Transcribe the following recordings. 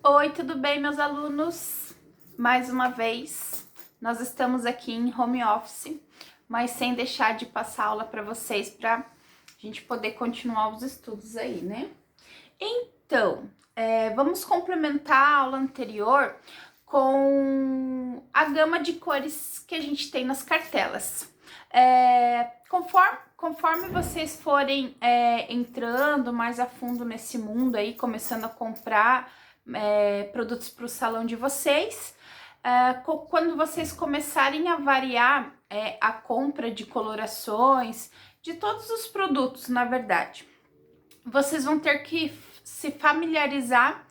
Oi, tudo bem, meus alunos? Mais uma vez, nós estamos aqui em home office, mas sem deixar de passar aula para vocês, para a gente poder continuar os estudos aí, né? Então, vamos complementar a aula anterior com a gama de cores que a gente tem nas cartelas. Conforme vocês forem entrando mais a fundo nesse mundo aí, começando a comprar produtos para o salão de vocês, quando vocês começarem a variar a compra de colorações, de todos os produtos, na verdade, vocês vão ter que se familiarizar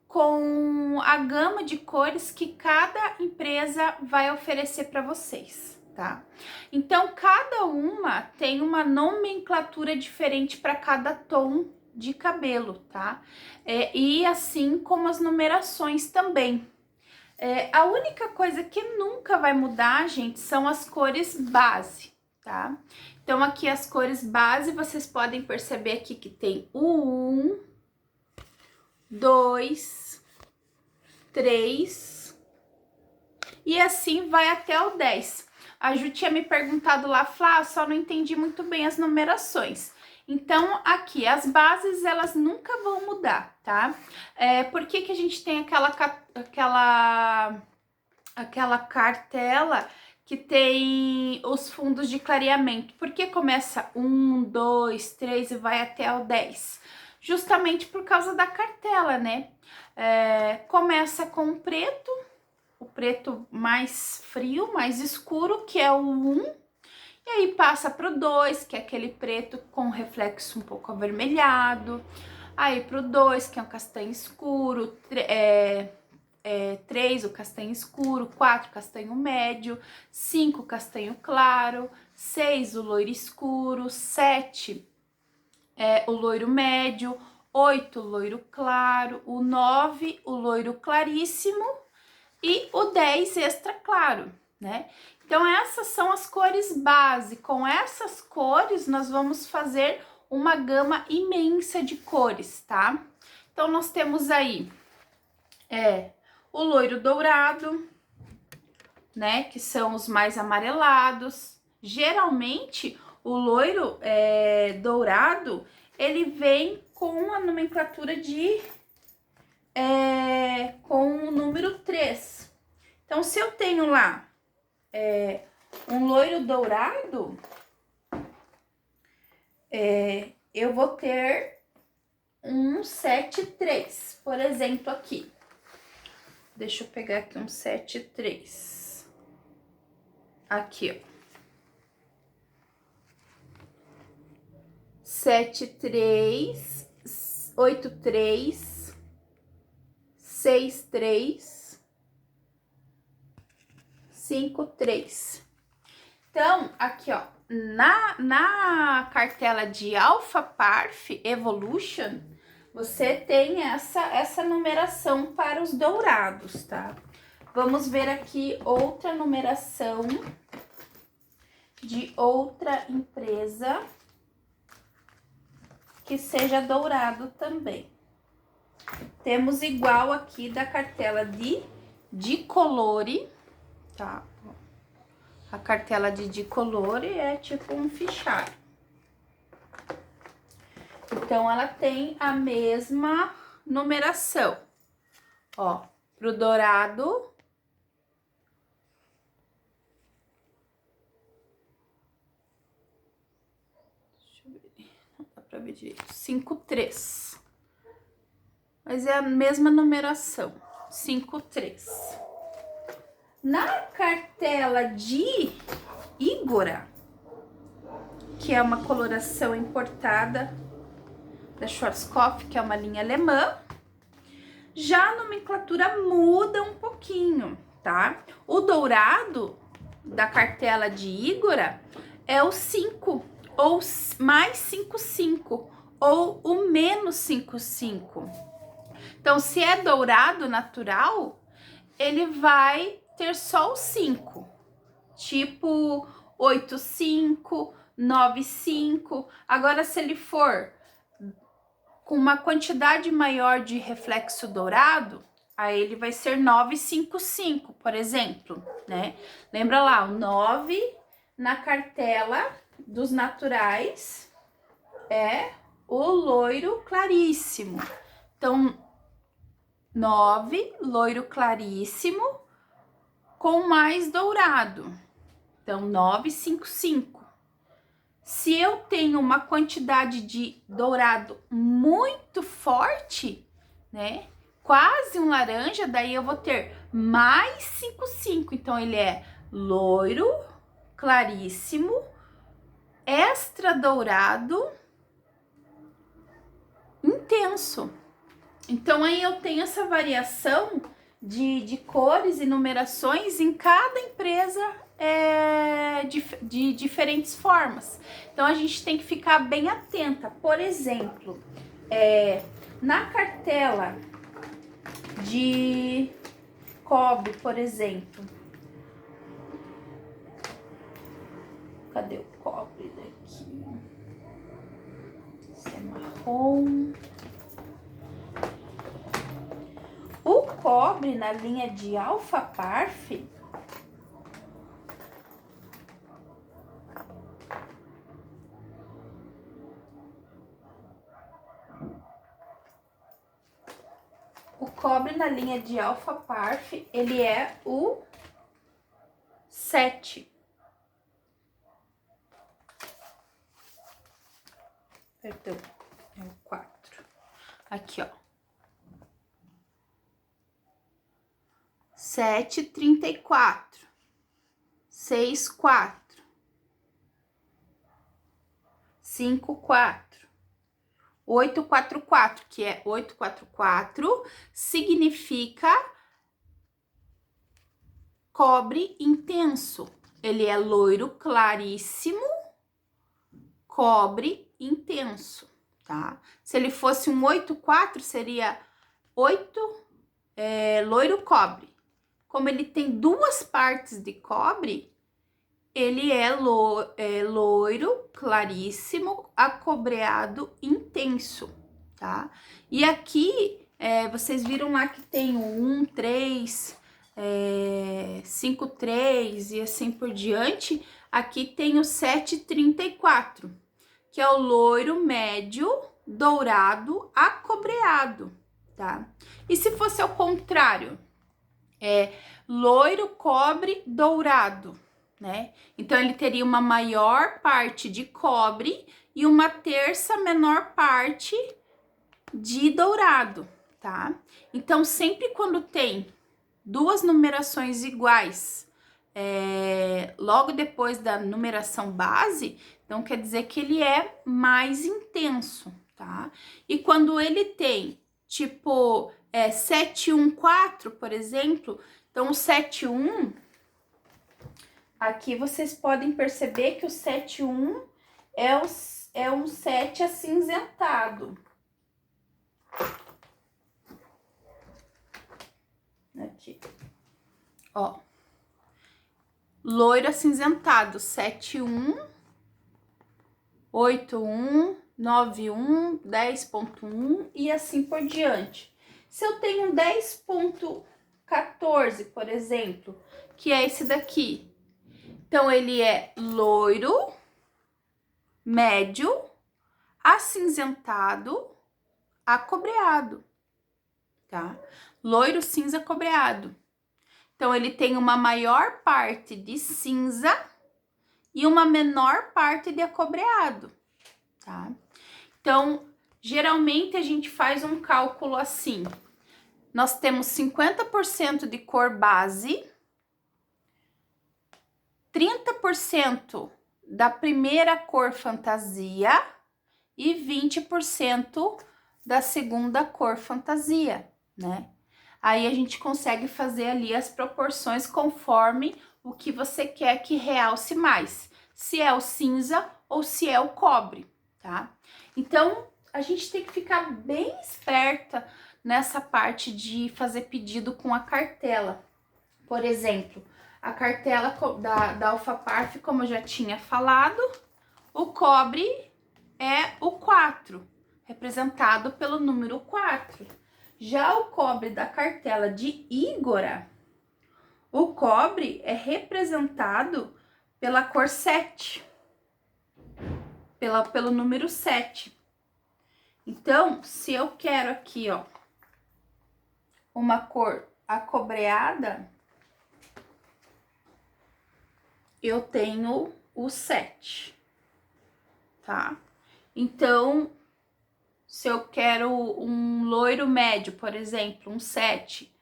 com a gama de cores que cada empresa vai oferecer para vocês, tá? Então, cada uma tem uma nomenclatura diferente para cada tom de cabelo, tá? E assim como as numerações também. A única coisa que nunca vai mudar, gente, são as cores base, tá? Então, aqui as cores base, vocês podem perceber aqui que tem o 1, 2, 3 e assim vai até o 10. A Ju tinha me perguntado lá, Flá, só não entendi muito bem as numerações. Então, aqui, as bases, elas nunca vão mudar, tá? Por que que a gente tem aquela cartela que tem os fundos de clareamento? Porque começa 1, 2, 3 e vai até o 10. Justamente por causa da cartela, né? Começa com o preto mais frio, mais escuro, que é o 1. E aí passa para o 2, que é aquele preto com reflexo um pouco avermelhado. Aí para o 2, que é um castanho escuro. 3, o castanho escuro. 4, castanho médio. 5, castanho claro. 6, o loiro escuro. 7, o loiro médio. 8, o loiro claro. O 9, o loiro claríssimo. E o 10, extra claro, né? Então, essas são as cores base. Com essas cores, nós vamos fazer uma gama imensa de cores, tá? Então, nós temos aí o loiro dourado, né? Que são os mais amarelados. Geralmente, o loiro dourado, ele vem com a nomenclatura com o número 3. Então, se eu tenho lá um loiro dourado, eu vou ter um 7-3, por exemplo, aqui. Deixa eu pegar aqui um 7-3. Aqui, ó. 7-3, 8-3, 6-3, 5-3. Então, aqui, ó, na cartela de Alpha Parf Evolution, você tem essa numeração para os dourados, tá? Vamos ver aqui outra numeração de outra empresa que seja dourado também. Temos igual aqui da cartela de Colore, tá? A cartela de Colore é tipo um fichário. Então, ela tem a mesma numeração. Ó, pro dourado. Deixa eu ver. Não dá pra ver direito. 5-3. Mas é a mesma numeração. 5-3. Na cartela de Igora, que é uma coloração importada da Schwarzkopf, que é uma linha alemã, já a nomenclatura muda um pouquinho, tá? O dourado da cartela de Igora é o 5, ou mais 5,5, ou o menos 5,5. Então, se é dourado natural, ele vai ter só o 5, tipo 8,5, 9,5. Agora, se ele for com uma quantidade maior de reflexo dourado, aí ele vai ser 955, por exemplo, né? Lembra lá, o 9 na cartela dos naturais é o loiro claríssimo. Então, 9, loiro claríssimo com mais dourado. Então, 955. Se eu tenho uma quantidade de dourado muito forte, né? Quase um laranja, daí eu vou ter mais 55. Então, ele é loiro, claríssimo, extra dourado, intenso. Então, aí eu tenho essa variação de cores e numerações em cada empresa de diferentes formas. Então, a gente tem que ficar bem atenta. Por exemplo, na cartela de cobre, por exemplo. Cadê o cobre daqui? Esse é marrom. O cobre na linha de Alpha Parf, ele é o 7. Perdão, é o 4. Aqui, ó. 734, 64, 54, 844, que é 844, significa cobre intenso. Ele é loiro claríssimo, cobre intenso, tá? Se ele fosse um 84, seria 8 loiro cobre. Como ele tem duas partes de cobre, ele é loiro, claríssimo, acobreado, intenso, tá? E aqui, vocês viram lá que tem o 1, 3, 5, 3 e assim por diante. Aqui tem o 734, que é o loiro médio, dourado, acobreado, tá? E se fosse ao contrário? Loiro, cobre, dourado, né? Então, ele teria uma maior parte de cobre e uma terça menor parte de dourado, tá? Então, sempre quando tem duas numerações iguais, logo depois da numeração base, então quer dizer que ele é mais intenso, tá? E quando ele tem, tipo, 714, por exemplo, então o 71, aqui vocês podem perceber que o 71 é um 7 acinzentado. Aqui, ó, loiro acinzentado, 71, 81, 91, 10.1 e assim por diante. Se eu tenho 10.14, por exemplo, que é esse daqui, então ele é loiro, médio, acinzentado, acobreado, tá? Loiro, cinza, cobreado. Então, ele tem uma maior parte de cinza e uma menor parte de acobreado, tá? Então, geralmente a gente faz um cálculo assim. Nós temos 50% de cor base, 30% da primeira cor fantasia e 20% da segunda cor fantasia, né? Aí a gente consegue fazer ali as proporções conforme o que você quer que realce mais, se é o cinza ou se é o cobre, tá? Então, a gente tem que ficar bem esperta nessa parte de fazer pedido com a cartela. Por exemplo, a cartela da Alpha Parf, como eu já tinha falado, o cobre é o 4, representado pelo número 4. Já o cobre da cartela de Igora, o cobre representado pela cor 7, pelo número 7. Então, se eu quero aqui, ó, uma cor acobreada, eu tenho o 7, tá? Então, se eu quero um loiro médio, por exemplo, um 7,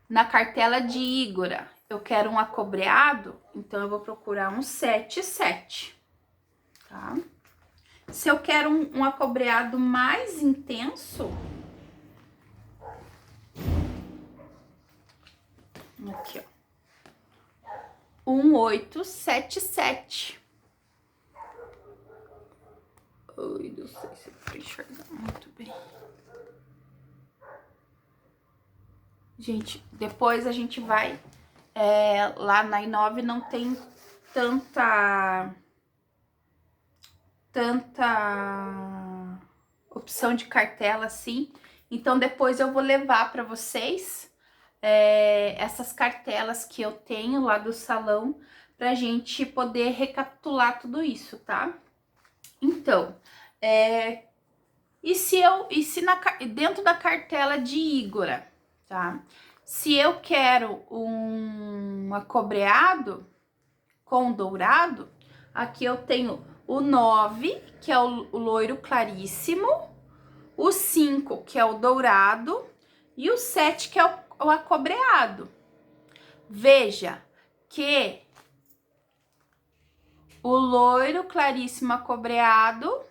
na cartela de Igora, eu quero um acobreado, então eu vou procurar um 7, tá? Se eu quero um acobreado mais intenso, aqui, ó, 8, 7. Ai, não sei se eu tô enxergando muito bem. Gente, depois a gente vai... lá na Inove não tem tanta opção de cartela assim. Então, depois eu vou levar para vocês essas cartelas que eu tenho lá do salão, pra gente poder recapitular tudo isso, tá? Então, dentro da cartela de Igora, tá? Se eu quero um acobreado com dourado, aqui eu tenho o 9, que é o loiro claríssimo, o 5, que é o dourado, e o 7, que é o acobreado. Veja que o loiro claríssimo acobreado,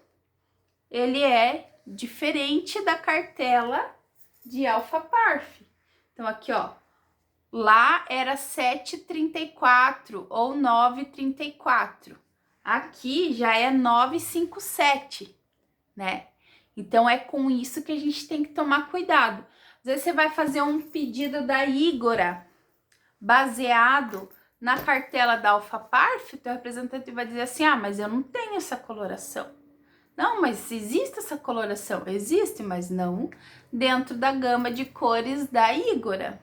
ele é diferente da cartela de Alpha Parf. Então, aqui, ó, lá era 7,34 ou 9,34. Aqui já é 9,57, né? Então, é com isso que a gente tem que tomar cuidado. Às vezes, você vai fazer um pedido da Igora baseado na cartela da Alpha Parf, o teu representante vai dizer assim, ah, mas eu não tenho essa coloração. Não, mas existe essa coloração? Existe, mas não dentro da gama de cores da Igora,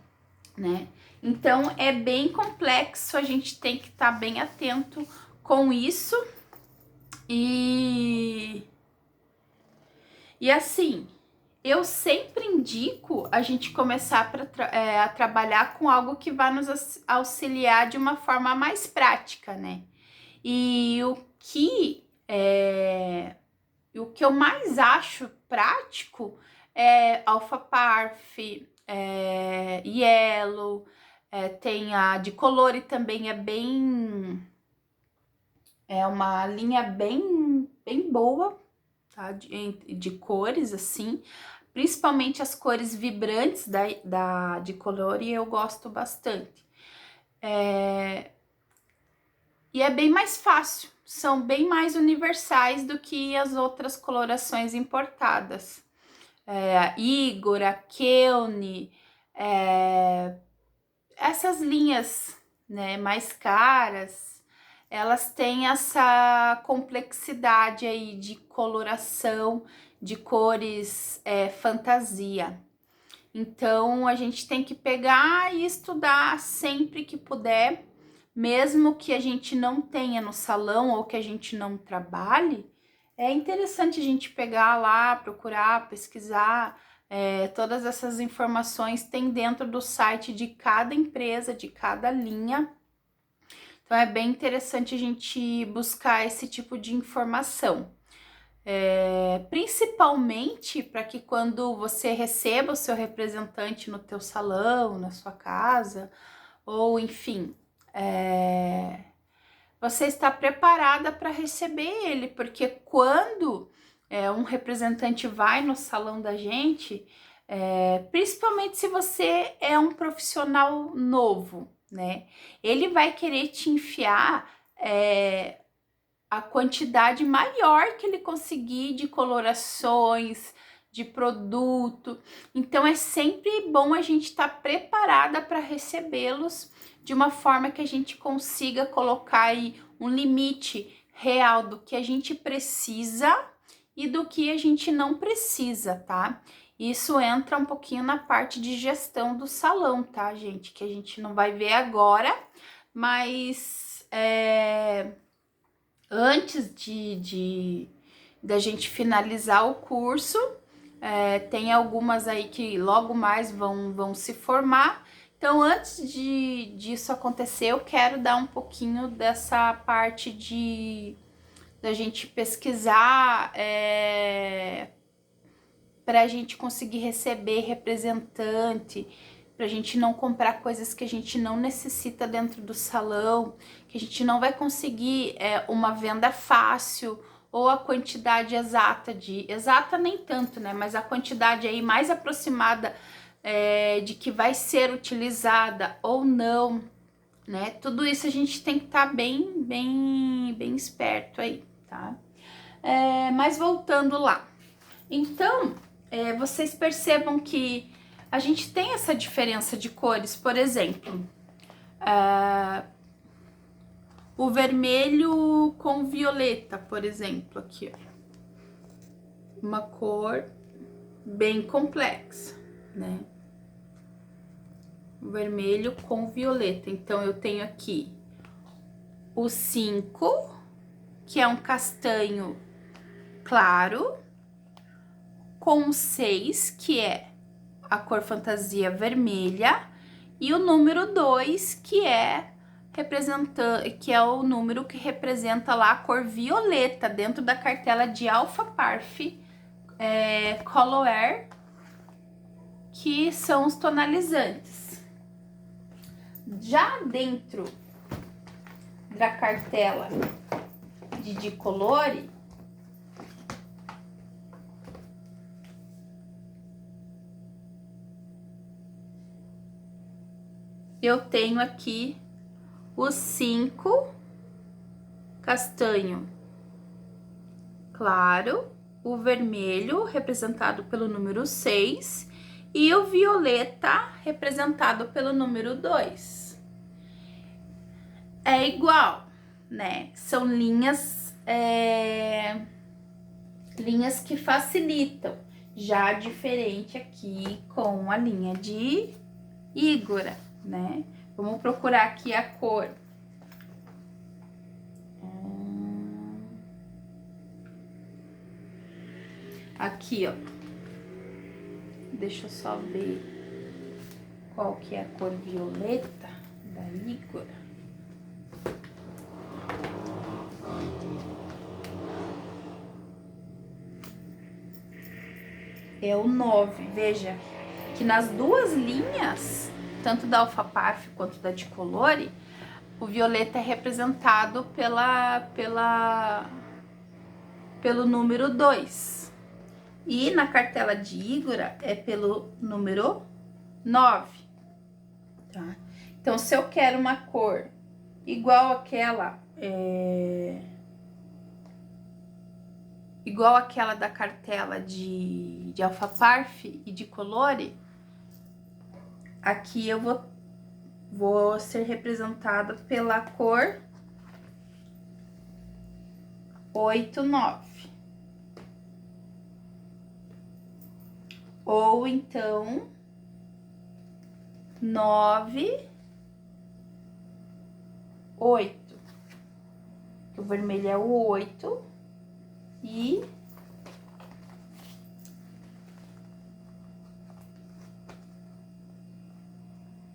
né? Então, é bem complexo, a gente tem que estar bem atento com isso. E assim, eu sempre indico a gente começar a trabalhar com algo que vai nos auxiliar de uma forma mais prática, né? E o que eu mais acho prático é Alpha Parf, Yellow, tem a de Colore também, é uma linha bem boa, tá? De cores, assim, principalmente as cores vibrantes de Colore, eu gosto bastante. E é bem mais fácil, são bem mais universais do que as outras colorações importadas. Igora, Keone, essas linhas, né, mais caras, elas têm essa complexidade aí de coloração, de cores fantasia. Então, a gente tem que pegar e estudar sempre que puder, mesmo que a gente não tenha no salão ou que a gente não trabalhe. É interessante a gente pegar lá, procurar, pesquisar, todas essas informações tem dentro do site de cada empresa, de cada linha. Então, é bem interessante a gente buscar esse tipo de informação. Principalmente para que quando você receba o seu representante no teu salão, na sua casa, ou enfim, você está preparada para receber ele, porque quando um representante vai no salão da gente, principalmente se você é um profissional novo, né? Ele vai querer te enfiar a quantidade maior que ele conseguir de colorações, de produto. Então, é sempre bom a gente estar preparada para recebê-los de uma forma que a gente consiga colocar aí um limite real do que a gente precisa e do que a gente não precisa, tá? Isso entra um pouquinho na parte de gestão do salão, tá, gente? Que a gente não vai ver agora, mas antes da gente finalizar o curso, tem algumas aí que logo mais vão se formar. Então, antes disso acontecer, eu quero dar um pouquinho dessa parte da gente pesquisar para a gente conseguir receber representante, para a gente não comprar coisas que a gente não necessita dentro do salão, que a gente não vai conseguir uma venda fácil ou a quantidade exata nem tanto, né? Mas a quantidade aí mais aproximada de que vai ser utilizada ou não, né? Tudo isso a gente tem que estar bem esperto aí, tá? Mas voltando lá. Então, vocês percebam que a gente tem essa diferença de cores, por exemplo, o vermelho com violeta, por exemplo, aqui, ó. Uma cor bem complexa, né? O vermelho com violeta. Então, eu tenho aqui o 5, que é um castanho claro, com o 6, que é a cor fantasia vermelha, e o número 2, que é o número que representa lá a cor violeta dentro da cartela de Alpha Parf Color Air, que são os tonalizantes. Já dentro da cartela de Dicolore, eu tenho aqui os 5 castanho claro, o vermelho representado pelo número 6 e o violeta representado pelo número 2. É igual, né? São linhas que facilitam, já diferente aqui com a linha de Igora, né? Vamos procurar aqui a cor. Aqui, ó. Deixa eu só ver qual que é a cor violeta da Igora. É o 9. Veja que nas duas linhas, tanto da Alpha Parf quanto da Dicolore, o violeta é representado pelo número 2. E na cartela de Igora é pelo número 9. Tá? Então, se eu quero uma cor igual àquela da cartela de Alpha Parf e Dicolore, aqui eu vou ser representada pela cor 8, 9. Ou então 9, 8. O vermelho é o 8 e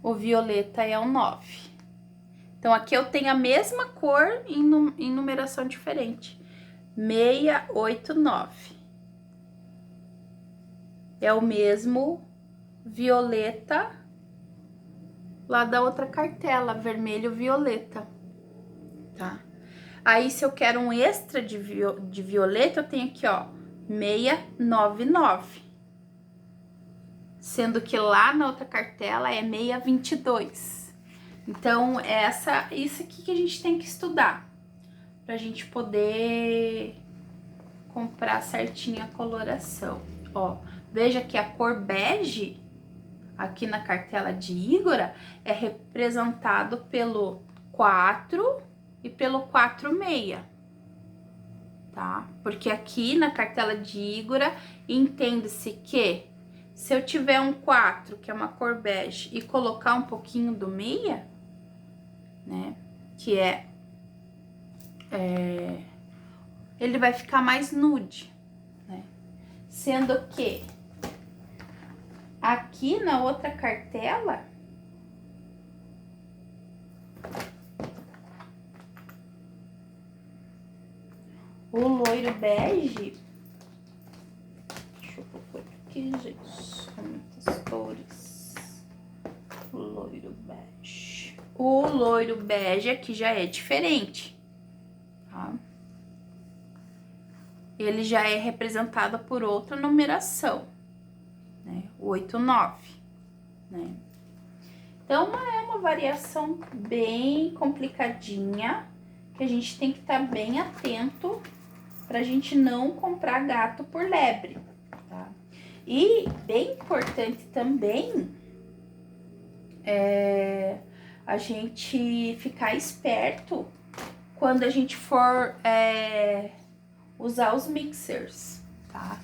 o violeta é o 9. Então, aqui eu tenho a mesma cor em numeração diferente. 6, 8, 9. É o mesmo violeta lá da outra cartela, vermelho violeta, tá? Aí, se eu quero um extra de violeta, eu tenho aqui, ó, 699. Sendo que lá na outra cartela é 622. Então, isso aqui que a gente tem que estudar, pra gente poder comprar certinho a coloração. Ó, veja que a cor bege, aqui na cartela de Igora, é representado pelo 4 e pelo 46, tá? Porque aqui na cartela de Igora, entende-se que Se eu tiver um 4, que é uma cor bege, e colocar um pouquinho do meia, né, que ele vai ficar mais nude, né? Sendo que aqui na outra cartela, o loiro bege, deixa eu pôr aqui, gente, são muitas cores. Loiro bege. O loiro bege aqui já é diferente, tá? Ele já é representado por outra numeração, né? 8, 9, né? Então, é uma variação bem complicadinha, que a gente tem que estar bem atento pra gente não comprar gato por lebre, tá? E bem importante também a gente ficar esperto quando a gente for usar os mixers, tá?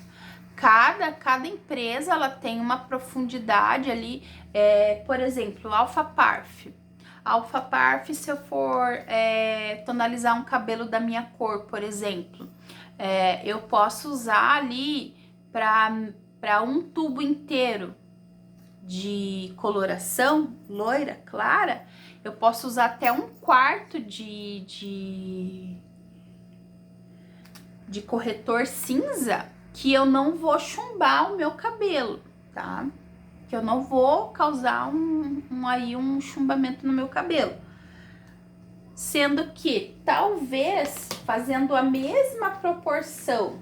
Cada empresa, ela tem uma profundidade ali, por exemplo, Alpha Parf. Alpha Parf, se eu for tonalizar um cabelo da minha cor, por exemplo, eu posso usar ali para um tubo inteiro de coloração loira, clara, eu posso usar até um quarto de corretor cinza, que eu não vou chumbar o meu cabelo, tá? Que eu não vou causar um chumbamento no meu cabelo. Sendo que, talvez, fazendo a mesma proporção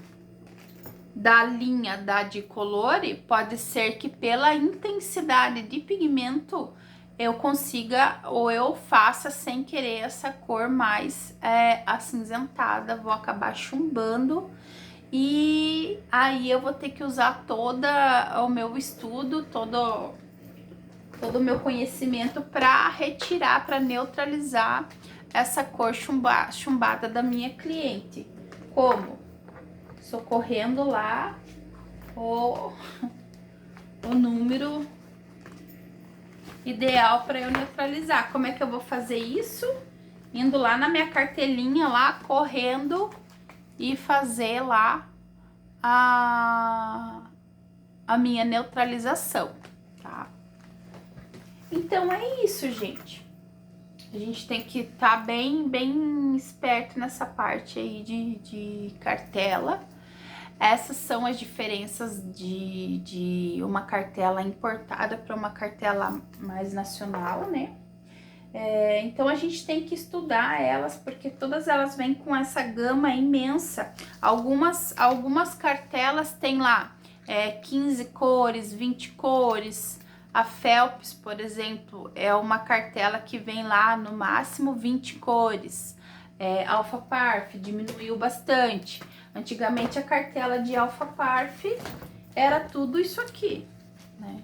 da linha da Dicolore, pode ser que pela intensidade de pigmento eu consiga, ou eu faça sem querer essa cor mais acinzentada, vou acabar chumbando, e aí eu vou ter que usar todo o meu estudo, todo o meu conhecimento para retirar, para neutralizar essa cor chumbada da minha cliente. Como? Socorrendo lá o número ideal para eu neutralizar. Como é que eu vou fazer isso? Indo lá na minha cartelinha lá, correndo e fazer lá a minha neutralização, tá? Então é isso, gente. A gente tem que estar bem esperto nessa parte aí de cartela. Essas são as diferenças de uma cartela importada para uma cartela mais nacional, né? Então a gente tem que estudar elas, porque todas elas vêm com essa gama imensa. Algumas cartelas tem lá 15 cores, 20 cores. A Phelps, por exemplo, é uma cartela que vem lá no máximo 20 cores. Alpha Parf diminuiu bastante. Antigamente a cartela de Alpha Parf era tudo isso aqui, né?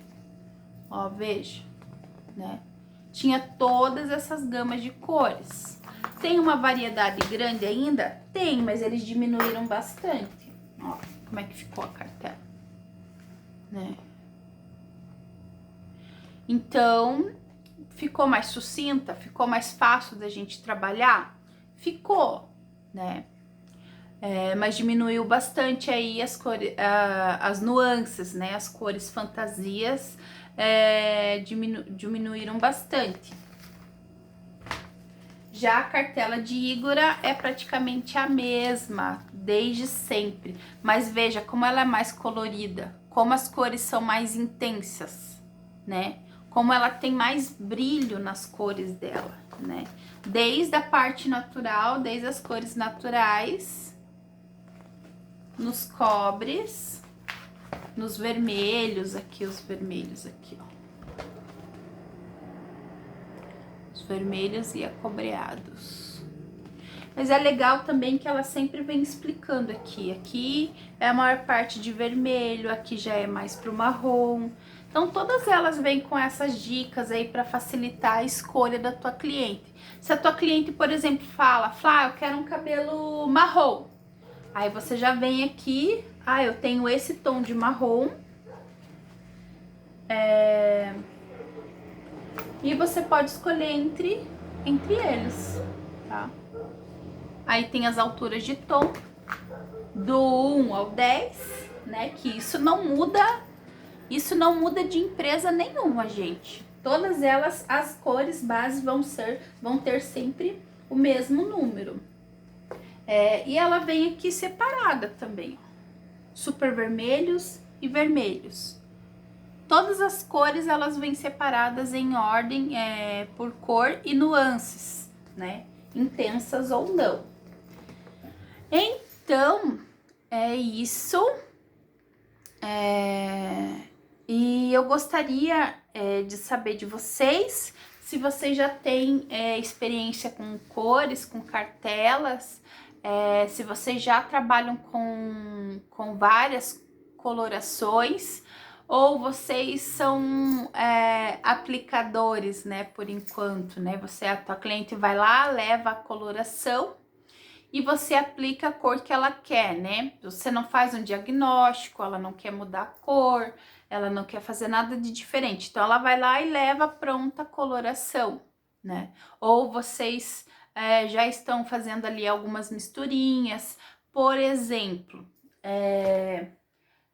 Ó, veja, né? Tinha todas essas gamas de cores. Tem uma variedade grande ainda? Tem, mas eles diminuíram bastante. Ó, como é que ficou a cartela, né? Então, ficou mais sucinta? Ficou mais fácil da gente trabalhar? Ficou, né? Mas diminuiu bastante aí as cores, as nuances, né? As cores fantasias diminuíram bastante. Já a cartela de Igora é praticamente a mesma, desde sempre. Mas veja como ela é mais colorida, como as cores são mais intensas, né? Como ela tem mais brilho nas cores dela, né? Desde a parte natural, desde as cores naturais, nos cobres, nos vermelhos aqui, os vermelhos aqui, ó. Os vermelhos e acobreados. Mas é legal também que ela sempre vem explicando aqui. Aqui é a maior parte de vermelho, aqui já é mais pro marrom. Então, todas elas vêm com essas dicas aí para facilitar a escolha da tua cliente. Se a tua cliente, por exemplo, fala, Flá, eu quero um cabelo marrom. Aí você já vem aqui, eu tenho esse tom de marrom E você pode escolher entre eles, tá? Aí tem as alturas de tom, do 1 ao 10, né? Que isso não muda de empresa nenhuma, gente. Todas elas, as cores base vão ter sempre o mesmo número. E ela vem aqui separada também, ó. Super vermelhos e vermelhos. Todas as cores elas vêm separadas em ordem por cor e nuances, né? Intensas ou não. Então, é isso. E eu gostaria de saber de vocês se vocês já têm experiência com cores, com cartelas, se vocês já trabalham com várias colorações, ou vocês são aplicadores, né, por enquanto, né? A tua cliente vai lá, leva a coloração e você aplica a cor que ela quer, né? Você não faz um diagnóstico, ela não quer mudar a cor, ela não quer fazer nada de diferente. Então, ela vai lá e leva pronta a coloração, né? Ou vocês já estão fazendo ali algumas misturinhas. Por exemplo,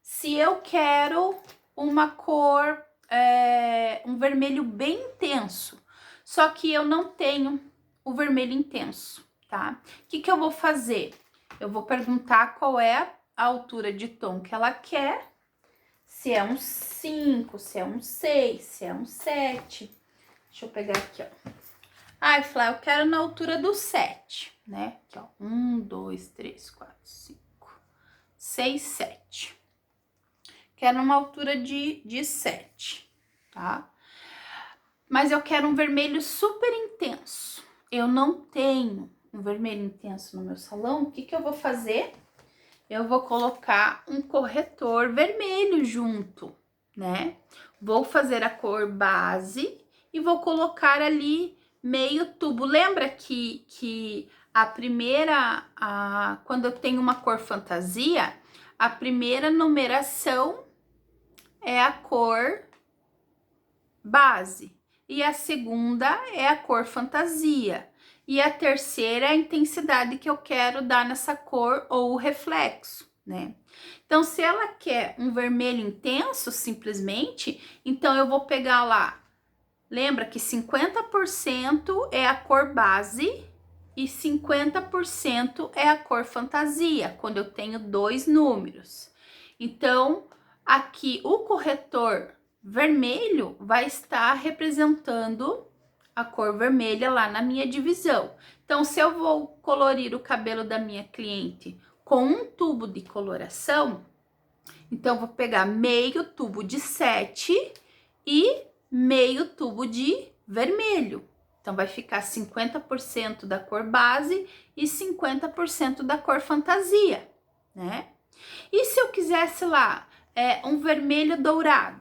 se eu quero uma cor, um vermelho bem intenso, só que eu não tenho o vermelho intenso, tá? O que eu vou fazer? Eu vou perguntar qual é a altura de tom que ela quer, se é um 5, se é um 6, se é um 7. Deixa eu pegar aqui, ó. Ai, Flá, eu quero na altura do 7, né? Aqui, ó. 1, 2, 3, 4, 5, 6, 7. Quero uma altura de 7, tá? Mas eu quero um vermelho super intenso. Eu não tenho um vermelho intenso no meu salão. O que eu vou fazer? Eu vou colocar um corretor vermelho junto, né? Vou fazer a cor base e vou colocar ali meio tubo. Lembra que a primeira, quando eu tenho uma cor fantasia, a primeira numeração é a cor base e a segunda é a cor fantasia e a terceira é a intensidade que eu quero dar nessa cor ou o reflexo, né? Então, se ela quer um vermelho intenso, simplesmente, então eu vou pegar lá, lembra que 50% é a cor base e 50% é a cor fantasia, quando eu tenho dois números. Então, aqui o corretor vermelho vai estar representando a cor vermelha lá na minha divisão. Então, se eu vou colorir o cabelo da minha cliente com um tubo de coloração, então eu vou pegar meio tubo de 7 e meio tubo de vermelho. Então, vai ficar 50% da cor base e 50% da cor fantasia, né? E se eu quisesse lá um vermelho dourado?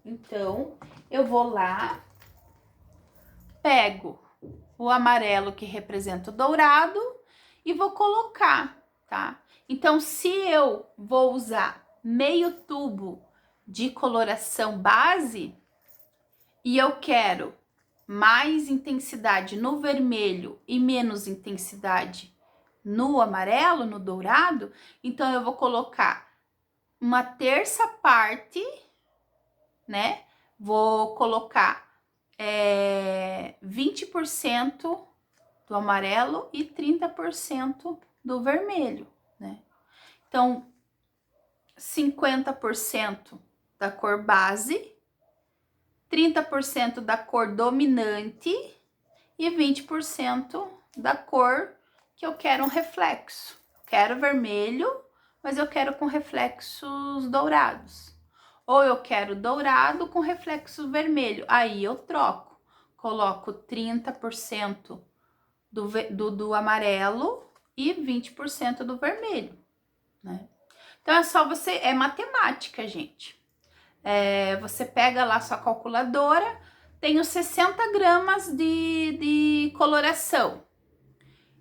Então, eu vou lá, pego o amarelo que representa o dourado e vou colocar, tá? Então, se eu vou usar meio tubo de coloração base e eu quero mais intensidade no vermelho e menos intensidade no amarelo, no dourado, então eu vou colocar uma terça parte, né? Vou colocar 20% do amarelo e 30% do vermelho, né? Então, 50% da cor base, 30% da cor dominante e 20% da cor que eu quero um reflexo. Quero vermelho, mas eu quero com reflexos dourados. Ou eu quero dourado com reflexo vermelho. Aí eu troco. Coloco 30% do amarelo e 20% do vermelho, né? Então, é só você... É matemática, gente. Você pega lá sua calculadora, tenho 60 gramas de coloração.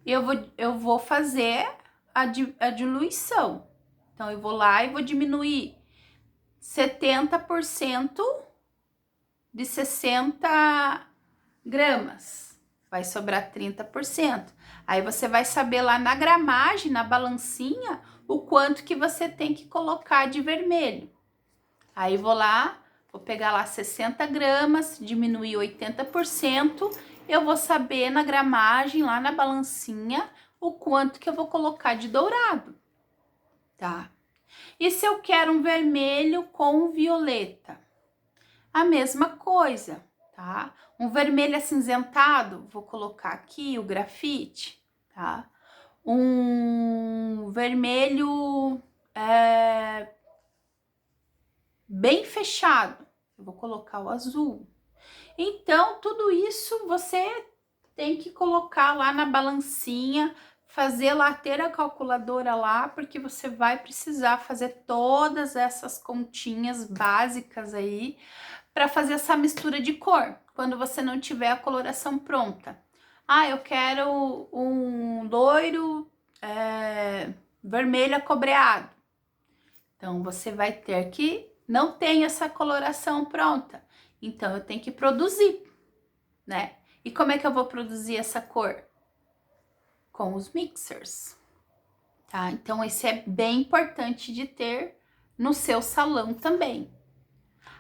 Eu vou fazer a diluição. Então, eu vou lá e vou diminuir 70% de 60 gramas, vai sobrar 30%. Aí você vai saber lá na gramagem, na balancinha, o quanto que você tem que colocar de vermelho. Aí vou lá, vou pegar lá 60 gramas, diminuir 80%, eu vou saber na gramagem, lá na balancinha, o quanto que eu vou colocar de dourado, tá? E se eu quero um vermelho com violeta? A mesma coisa, tá? Um vermelho acinzentado, vou colocar aqui o grafite, tá? Um vermelho bem fechado, eu vou colocar o azul. Então, tudo isso você tem que colocar lá na balancinha, fazer lá, ter a calculadora lá, porque você vai precisar fazer todas essas continhas básicas aí para fazer essa mistura de cor, quando você não tiver a coloração pronta. Ah, eu quero um loiro vermelho acobreado. Então, você vai ter que não tem essa coloração pronta. Então, eu tenho que produzir, né? E como é que eu vou produzir essa cor? Com os mixers, tá? Então, esse é bem importante de ter no seu salão também.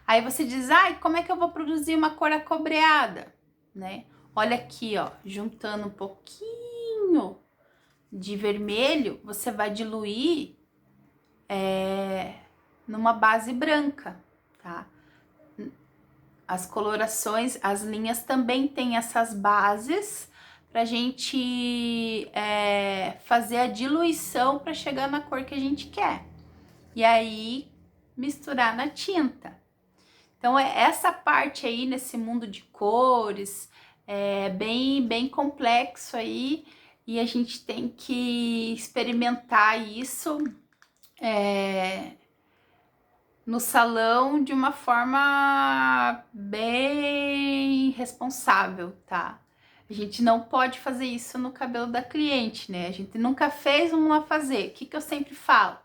Aí você diz, ai, como é que eu vou produzir uma cor acobreada, né? Olha aqui, ó, juntando um pouquinho de vermelho, você vai diluir numa base branca, tá? As colorações, as linhas também têm essas bases pra gente fazer a diluição para chegar na cor que a gente quer. E aí, misturar na tinta. Então, essa parte aí, nesse mundo de cores, é bem complexo aí, e a gente tem que experimentar isso no salão de uma forma bem responsável, tá? A gente não pode fazer isso no cabelo da cliente, né? A gente nunca fez, vamos lá fazer. O que eu sempre falo?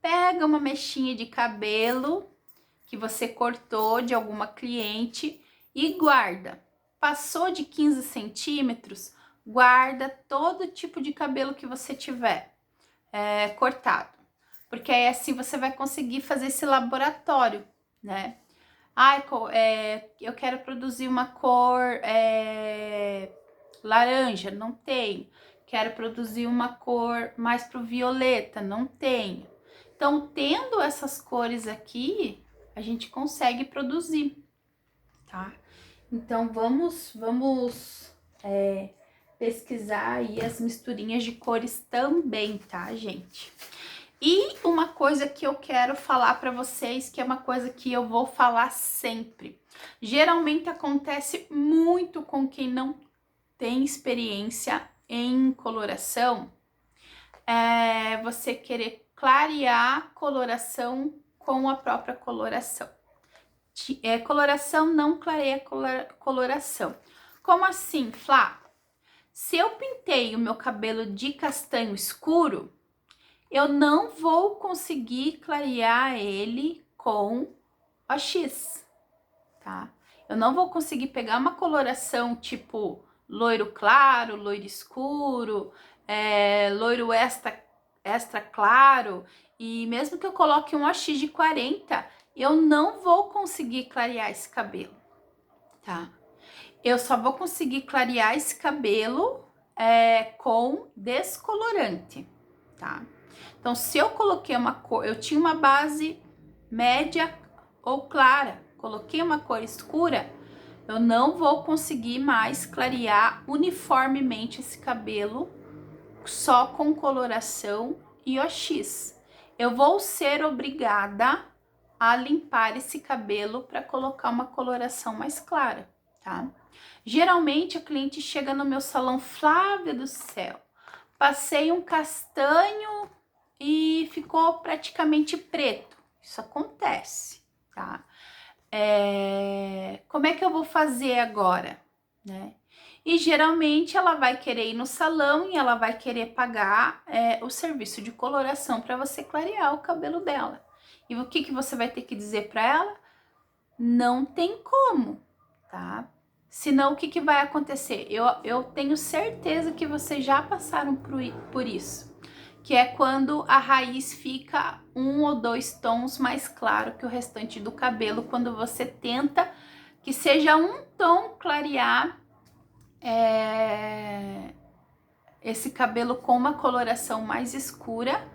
Pega uma mechinha de cabelo que você cortou de alguma cliente e guarda. Passou de 15 centímetros, guarda todo tipo de cabelo que você tiver cortado. Porque aí assim você vai conseguir fazer esse laboratório, né? Ai, eu quero produzir uma cor laranja, não tenho. Quero produzir uma cor mais pro violeta, não tenho. Então, tendo essas cores aqui, a gente consegue produzir, tá? Então, vamos pesquisar aí as misturinhas de cores também, tá, gente? E uma coisa que eu quero falar para vocês, que é uma coisa que eu vou falar sempre. Geralmente acontece muito com quem não tem experiência em coloração, você querer clarear a coloração com a própria coloração. Coloração não clareia coloração. Como assim, Flá? Se eu pintei o meu cabelo de castanho escuro, eu não vou conseguir clarear ele com OX, tá? Eu não vou conseguir pegar uma coloração tipo loiro claro, loiro escuro, loiro extra claro, e mesmo que eu coloque um OX de 40, eu não vou conseguir clarear esse cabelo, tá? Eu só vou conseguir clarear esse cabelo com descolorante, tá? Então, se eu coloquei uma cor, eu tinha uma base média ou clara, coloquei uma cor escura, eu não vou conseguir mais clarear uniformemente esse cabelo só com coloração e OX. Eu vou ser obrigada a limpar esse cabelo para colocar uma coloração mais clara, tá? Geralmente a cliente chega no meu salão, Flávia do céu, passei um castanho e ficou praticamente preto. Isso acontece, tá? Como é que eu vou fazer agora, né? E geralmente ela vai querer ir no salão e ela vai querer pagar o serviço de coloração para você clarear o cabelo dela. E o que você vai ter que dizer para ela? não tem como, tá? Senão, o que vai acontecer? Eu tenho certeza que vocês já passaram por isso, que é quando a raiz fica 1 ou 2 tons mais claro que o restante do cabelo, quando você tenta que seja um tom clarear esse cabelo com uma coloração mais escura,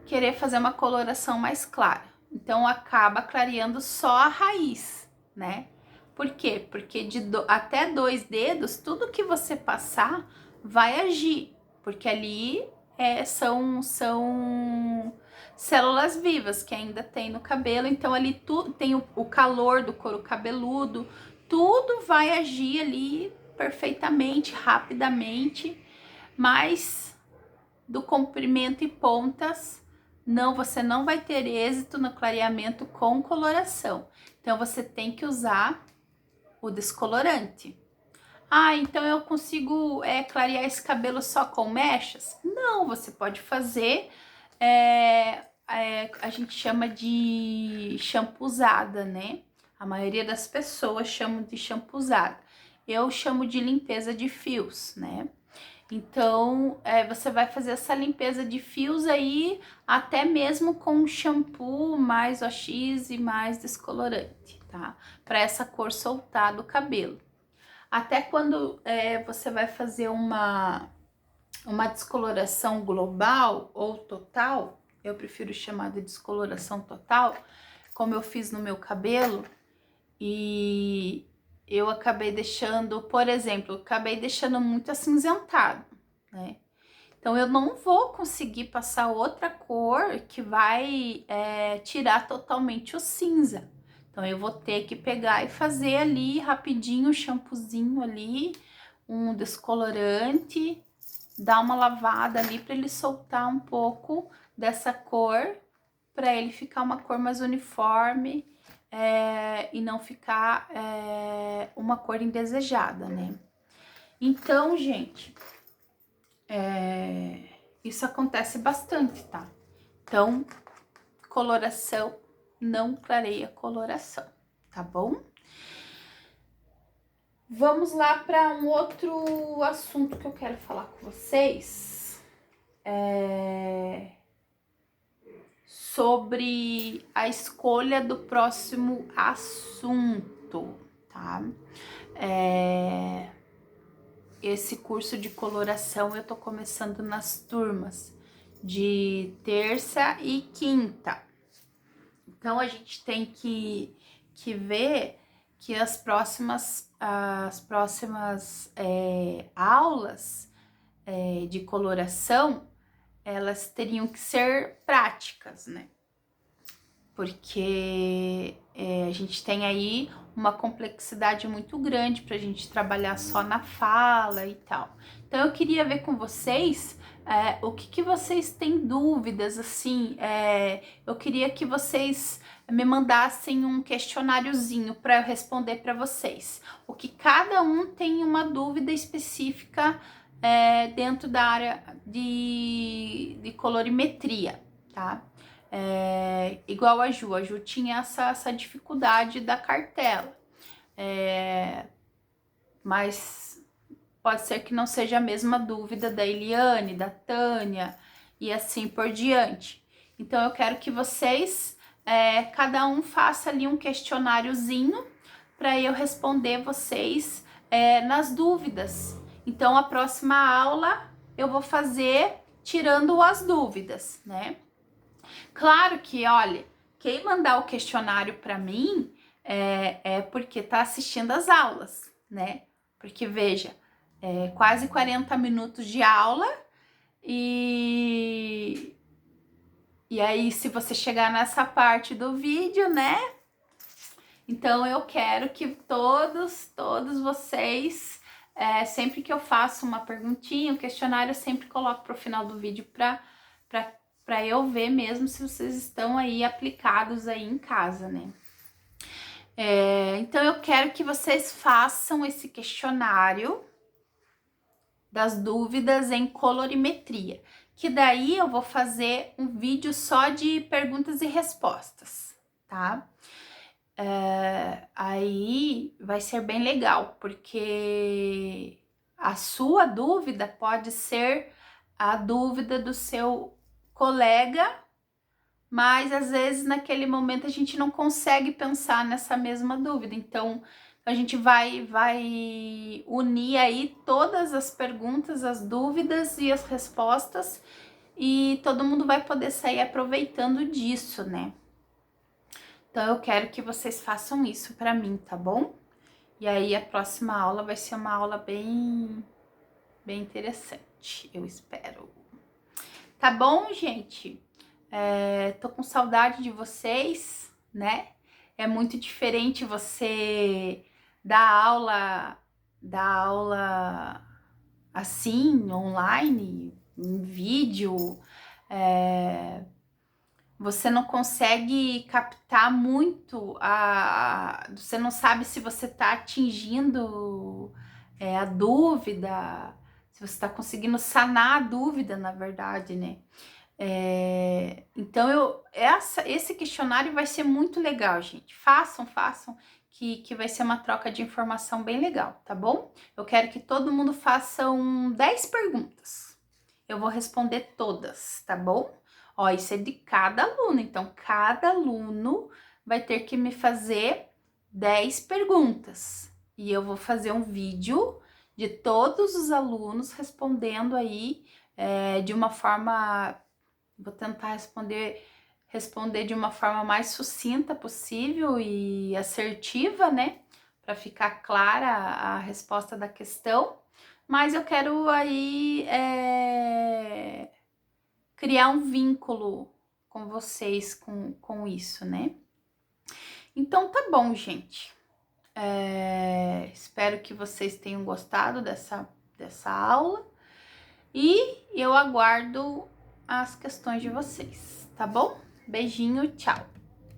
querer fazer uma coloração mais clara. Então, acaba clareando só a raiz, né? Por quê? Porque até 2 dedos, tudo que você passar vai agir, porque ali são células vivas que ainda tem no cabelo, então ali tudo tem o calor do couro cabeludo, tudo vai agir ali perfeitamente, rapidamente, mas do comprimento e pontas, não, você não vai ter êxito no clareamento com coloração. Então, você tem que usar o descolorante. Ah, então eu consigo clarear esse cabelo só com mechas? Não, você pode fazer, a gente chama de shampoozada, né? A maioria das pessoas chamam de shampoozada. Eu chamo de limpeza de fios, né? Então, você vai fazer essa limpeza de fios aí, até mesmo com shampoo mais OX e mais descolorante, tá? Para essa cor soltar do cabelo. Até quando você vai fazer uma descoloração global ou total, eu prefiro chamar de descoloração total, como eu fiz no meu cabelo, e eu acabei deixando, por exemplo, acabei deixando muito acinzentado, né? Então, eu não vou conseguir passar outra cor que vai tirar totalmente o cinza. Então, eu vou ter que pegar e fazer ali rapidinho, um shampoozinho ali, um descolorante, dar uma lavada ali para ele soltar um pouco dessa cor, para ele ficar uma cor mais uniforme e não ficar uma cor indesejada, né? Então, gente, isso acontece bastante, tá? Então, coloração não clareia coloração, tá bom? Vamos lá para um outro assunto que eu quero falar com vocês. Sobre a escolha do próximo assunto, tá? Esse curso de coloração eu tô começando nas turmas de terça e quinta. Então, a gente tem que ver que as próximas aulas de coloração, elas teriam que ser práticas, né? Porque a gente tem aí uma complexidade muito grande para a gente trabalhar só na fala e tal. Então, eu queria ver com vocês o que vocês têm dúvidas, assim. Eu queria que vocês me mandassem um questionáriozinho para eu responder para vocês. O que cada um tem uma dúvida específica dentro da área de colorimetria, tá? Igual a Ju tinha essa dificuldade da cartela, mas pode ser que não seja a mesma dúvida da Eliane, da Tânia e assim por diante. Então, eu quero que vocês, cada um faça ali um questionáriozinho para eu responder vocês nas dúvidas. Então, a próxima aula eu vou fazer tirando as dúvidas, né? Claro que, olha, quem mandar o questionário para mim é porque tá assistindo as aulas, né? Porque, veja, quase 40 minutos de aula e aí, se você chegar nessa parte do vídeo, né? Então, eu quero que todos vocês, sempre que eu faço uma perguntinha, um questionário, eu sempre coloco pro final do vídeo para eu ver mesmo se vocês estão aí aplicados aí em casa, né? Então, eu quero que vocês façam esse questionário das dúvidas em colorimetria, que daí eu vou fazer um vídeo só de perguntas e respostas, tá? aí vai ser bem legal, porque a sua dúvida pode ser a dúvida do seu colega, mas às vezes naquele momento a gente não consegue pensar nessa mesma dúvida. Então a gente vai unir aí todas as perguntas, as dúvidas e as respostas, e todo mundo vai poder sair aproveitando disso, né? Então eu quero que vocês façam isso para mim, tá bom? E aí a próxima aula vai ser uma aula bem interessante, eu espero. Tá bom, gente? Tô com saudade de vocês, né? É muito diferente você dar aula assim, online, em vídeo. Você não consegue captar muito, você não sabe se você está atingindo a dúvida, se você está conseguindo sanar a dúvida, na verdade, né? Então, esse questionário vai ser muito legal, gente. Façam, que vai ser uma troca de informação bem legal, tá bom? Eu quero que todo mundo faça 10 perguntas. Eu vou responder todas, tá bom? Ó, isso é de cada aluno, então cada aluno vai ter que me fazer 10 perguntas. E eu vou fazer um vídeo de todos os alunos respondendo aí de uma forma. Vou tentar responder de uma forma mais sucinta possível e assertiva, né? Para ficar clara a resposta da questão. Mas eu quero aí criar um vínculo com vocês com isso, né? Então tá bom, gente. Espero que vocês tenham gostado dessa aula e eu aguardo as questões de vocês, tá bom? Beijinho, tchau!